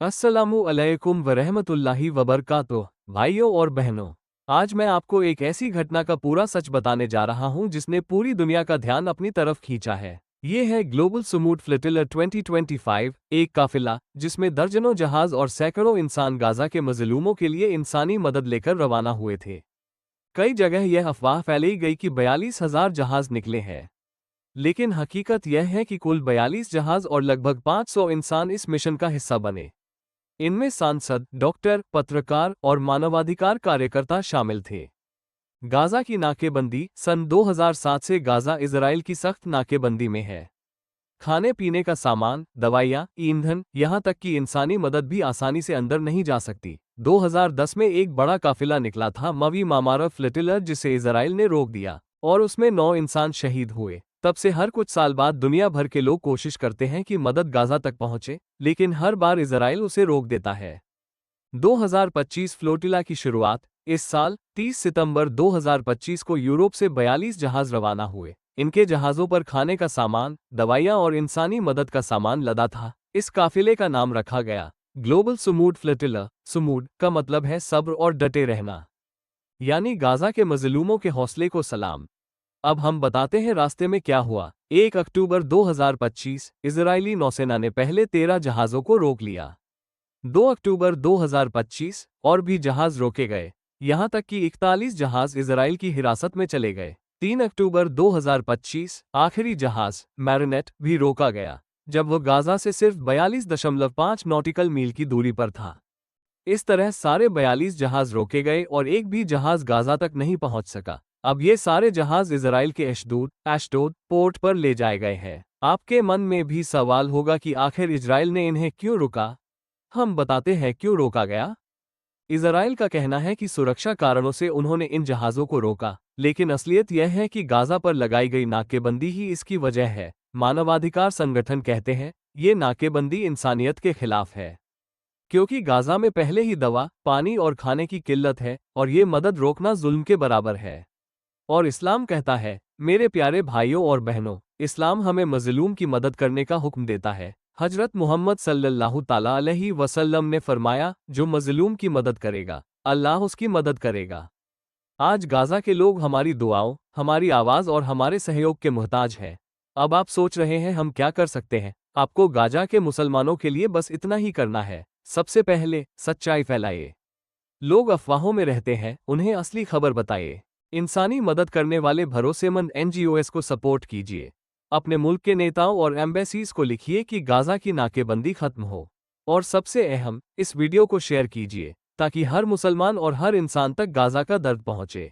अस्सलामु अलैकुम वरहमतुल्लाहि वबरकातुह। भाइयों और बहनों, आज मैं आपको एक ऐसी घटना का पूरा सच बताने जा रहा हूं जिसने पूरी दुनिया का ध्यान अपनी तरफ खींचा है। ये है ग्लोबल सुमूड फ्लिटिला 2025, एक काफिला जिसमें दर्जनों जहाज और सैकड़ों इंसान गाजा के मजलूमों के लिए इंसानी मदद लेकर रवाना हुए थे। कई जगह यह अफवाह फैलाई गई कि 42,000 जहाज निकले हैं, लेकिन हकीकत यह है कि कुल 42 जहाज और लगभग 500 इंसान इस मिशन का हिस्सा बने। इनमें सांसद, डॉक्टर, पत्रकार और मानवाधिकार कार्यकर्ता शामिल थे। गाजा की नाकेबंदी सन 2007 से गाजा इजराइल की सख्त नाकेबंदी में है। खाने पीने का सामान, दवाइयाँ, ईंधन, यहाँ तक कि इंसानी मदद भी आसानी से अंदर नहीं जा सकती। 2010 में एक बड़ा काफिला निकला था, मवी मामारा फ्लिटिलर, जिसे इजराइल ने रोक दिया और उसमें 9 इंसान शहीद हुए। तब से हर कुछ साल बाद दुनिया भर के लोग कोशिश करते हैं कि मदद गाजा तक पहुंचे, लेकिन हर बार इजराइल उसे रोक देता है। 2025 फ्लोटिला की शुरुआत इस साल 30 सितंबर 2025 को यूरोप से 42 जहाज रवाना हुए। इनके जहाज़ों पर खाने का सामान, दवाइयाँ और इंसानी मदद का सामान लदा था। इस काफिले का नाम रखा गया ग्लोबल सुमूड फ्लिटिला। सुमूड का मतलब है सब्र और डटे रहना, यानी गाजा के मजलूमों के हौसले को सलाम। अब हम बताते हैं रास्ते में क्या हुआ। 1 अक्टूबर 2025 इजरायली नौसेना ने पहले 13 जहाज़ों को रोक लिया। 2 अक्टूबर 2025 और भी जहाज रोके गए, यहां तक कि 41 जहाज इजराइल की हिरासत में चले गए। 3 अक्टूबर 2025 आखिरी जहाज मैरिनेट भी रोका गया, जब वह गाजा से सिर्फ 42.5 नॉटिकल मील की दूरी पर था। इस तरह सारे 42 जहाज रोके गए और एक भी जहाज गाजा तक नहीं पहुंच सका। अब ये सारे जहाज इजराइल के एशडोद पोर्ट पर ले जाए गए हैं। आपके मन में भी सवाल होगा कि आखिर इजराइल ने इन्हें क्यों रोका। हम बताते हैं क्यों रोका गया। इजराइल का कहना है कि सुरक्षा कारणों से उन्होंने इन जहाज़ों को रोका, लेकिन असलियत यह है कि गाजा पर लगाई गई नाकेबंदी ही इसकी वजह है। मानवाधिकार संगठन कहते हैं ये नाकेबंदी इंसानियत के खिलाफ है, क्योंकि गाजा में पहले ही दवा, पानी और खाने की किल्लत है और ये मदद रोकना जुल्म के बराबर है। और इस्लाम कहता है, मेरे प्यारे भाइयों और बहनों, इस्लाम हमें मजलूम की मदद करने का हुक्म देता है। हजरत मोहम्मद सल्लल्लाहु ताला अलैहि वसल्लम ने फरमाया, जो मजलूम की मदद करेगा, अल्लाह उसकी मदद करेगा। आज गाजा के लोग हमारी दुआओं, हमारी आवाज़ और हमारे सहयोग के मोहताज हैं। अब आप सोच रहे हैं हम क्या कर सकते हैं। आपको गाजा के मुसलमानों के लिए बस इतना ही करना है। सबसे पहले सच्चाई फैलाइए। लोग अफवाहों में रहते हैं, उन्हें असली खबर बताइए। इंसानी मदद करने वाले भरोसेमंद एनजीओएस को सपोर्ट कीजिए। अपने मुल्क के नेताओं और एम्बेसीज को लिखिए कि गाजा की नाकेबंदी खत्म हो। और सबसे अहम, इस वीडियो को शेयर कीजिए ताकि हर मुसलमान और हर इंसान तक गाजा का दर्द पहुंचे।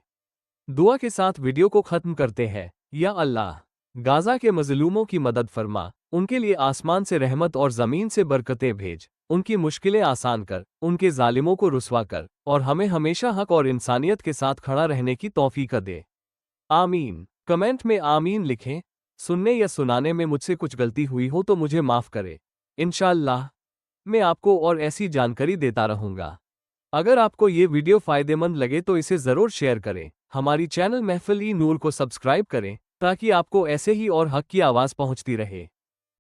दुआ के साथ वीडियो को खत्म करते हैं। या अल्लाह, गाजा के मजलूमों की मदद फरमा, उनके लिए आसमान से रहमत और ज़मीन से बरकतें भेज, उनकी मुश्किलें आसान कर, उनके जालिमों को रुसवा कर और हमें हमेशा हक और इंसानियत के साथ खड़ा रहने की तौफीक दे। आमीन। कमेंट में आमीन लिखें। सुनने या सुनाने में मुझसे कुछ गलती हुई हो तो मुझे माफ़ करें। इंशाअल्लाह मैं आपको और ऐसी जानकारी देता रहूँगा। अगर आपको ये वीडियो फ़ायदेमंद लगे तो इसे ज़रूर शेयर करें। हमारी चैनल महफिल-ई-नूर को सब्सक्राइब करें ताकि आपको ऐसे ही और हक की आवाज़ पहुँचती रहे।